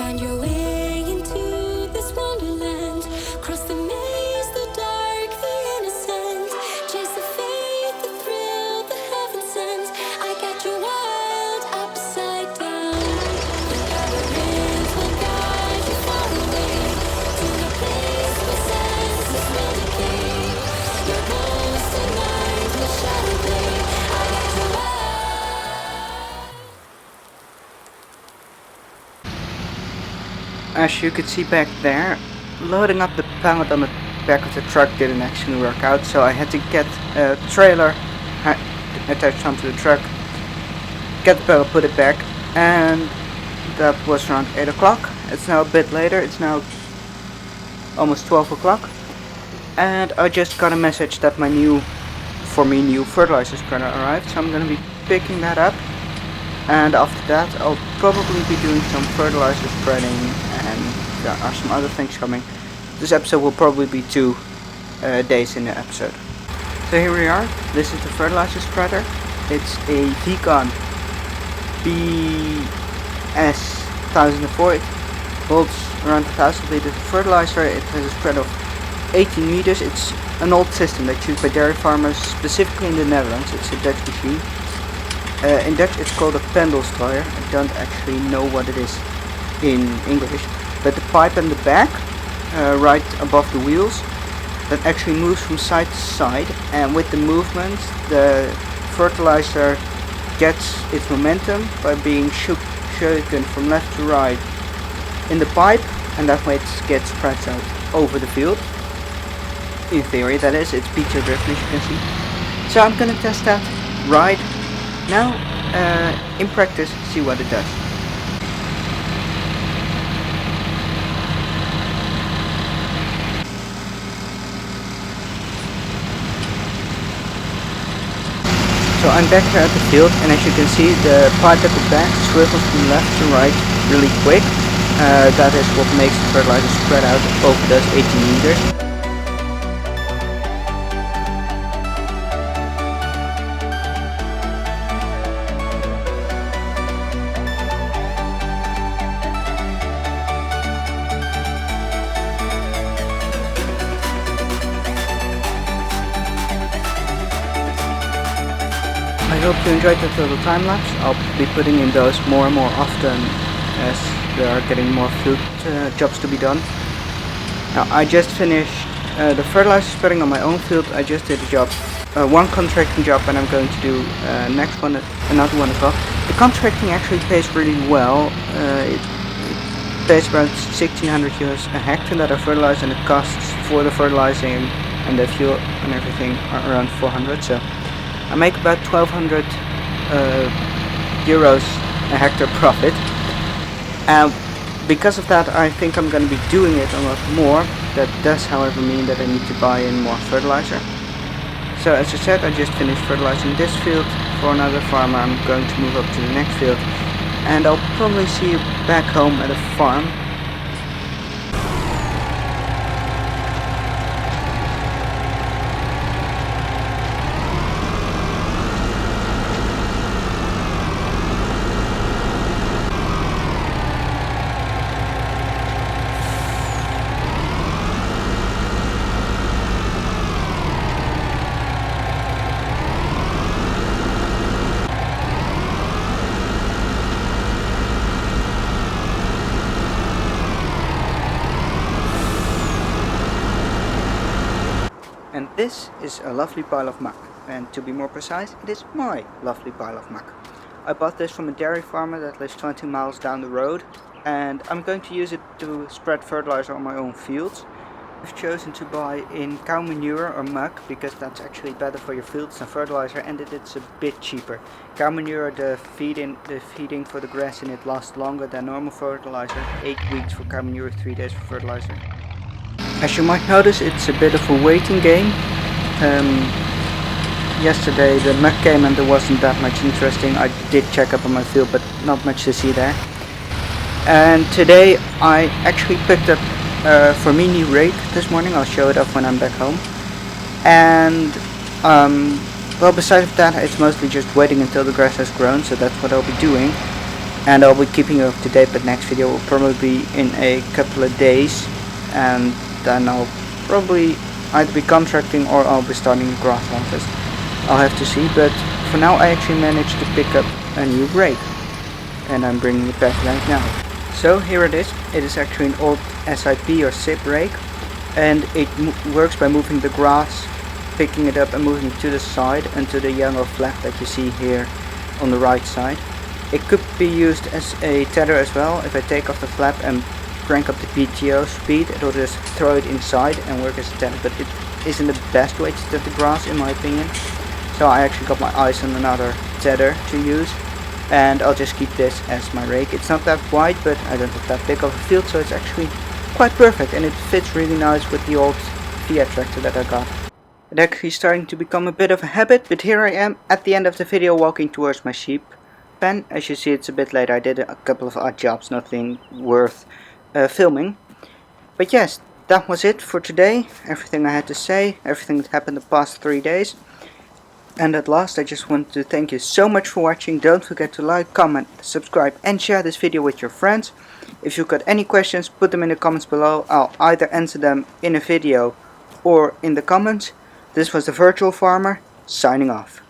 Find your way into this wonderland. Cross the maze, the dark, the innocent. Chase the faith, the thrill, the heaven sent. I got you wild, upside down. The labyrinth will guide you far away to the place where senses will decay. Your ghost tonight will shadow play. I got you wild. As you could see back there, loading up the pallet on the back of the truck didn't actually work out, so I had to get a trailer attached onto the truck, get the pallet, put it back, and that was around 8 o'clock. It's now a bit later, it's now almost 12 o'clock, and I just got a message that my new fertilizer spreader arrived, so I'm going to be picking that up. And after that I'll probably be doing some fertilizer spreading, and there are some other things coming. This episode will probably be 2 days in the episode. So here we are, this is the fertilizer spreader. It's a Vicon BS1004. It holds around 1000 liters of fertilizer. It has a spread of 18 meters. It's an old system that's used by dairy farmers, specifically in the Netherlands. It's a Dutch machine. In Dutch it's called a pendelstrooier. I don't actually know what it is in English, but the pipe in the back, right above the wheels, that actually moves from side to side, and with the movement the fertilizer gets its momentum by being shaken from left to right in the pipe, and that way it gets spread out over the field. In theory, that is, it's pizza driven, as you can see. So I'm gonna test that right now, in practice, see what it does. So I'm back here at the field, and as you can see, the pipe at the back swivels from left to right really quick. That is what makes the fertilizer spread out over those 18 meters. I hope you enjoyed that little time lapse. I'll be putting in those more and more often as there are getting more field jobs to be done. Now I just finished the fertilizer spreading on my own field. I just did a job, one contracting job, and I'm going to do next one, another one as well. The contracting actually pays really well. It pays around 1600 euros a hectare that I fertilize, and the costs for the fertilizing and the fuel and everything are around 400. So I make about 1200 euros a hectare profit. Because of that, I think I'm going to be doing it a lot more. That does, however, mean that I need to buy in more fertilizer. So as I said, I just finished fertilizing this field for another farmer. I'm going to move up to the next field, and I'll probably see you back home at a farm. And this is a lovely pile of muck, and to be more precise, it is my lovely pile of muck. I bought this from a dairy farmer that lives 20 miles down the road, and I'm going to use it to spread fertilizer on my own fields. I've chosen to buy in cow manure or muck because that's actually better for your fields than fertilizer, and it's a bit cheaper. Cow manure, the feeding for the grass in it lasts longer than normal fertilizer. 8 weeks for cow manure, 3 days for fertilizer. As you might notice, it's a bit of a waiting game. Yesterday the Muck came and there wasn't that much interesting. I did check up on my field, but not much to see there. And today I actually picked up for mini Rake this morning. I'll show it off when I'm back home. And well, besides that, it's mostly just waiting until the grass has grown, so that's what I'll be doing. and I'll be keeping you up to date. But next video will probably be in a couple of days, and then I'll probably either be contracting or I'll be starting the grass harvest. I'll have to see, but for now I actually managed to pick up a new rake, and I'm bringing it back right now. So here it is. It is actually an old SIP or SIP rake, and it works by moving the grass, picking it up and moving it to the side and to the yellow flap that you see here on the right side. It could be used as a tether as well. If I take off the flap and crank up the PTO speed, it'll just throw it inside and work as a tether, but it isn't the best way to tether the grass in my opinion. So I actually got my eyes on another tether to use, and I'll just keep this as my rake. It's not that wide, but I don't have that big of a field, so it's actually quite perfect, and it fits really nice with the old Fiat tractor that I got. It's actually starting to become a bit of a habit, but here I am at the end of the video walking towards my sheep pen. As you see, it's a bit late. I did a couple of odd jobs, nothing worth filming. But yes, that was it for today. Everything I had to say, everything that happened the past 3 days. And at last, I just want to thank you so much for watching. Don't forget to like, comment, subscribe and share this video with your friends. If you've got any questions, put them in the comments below. I'll either answer them in a video or in the comments. This was the Virtual Farmer, signing off.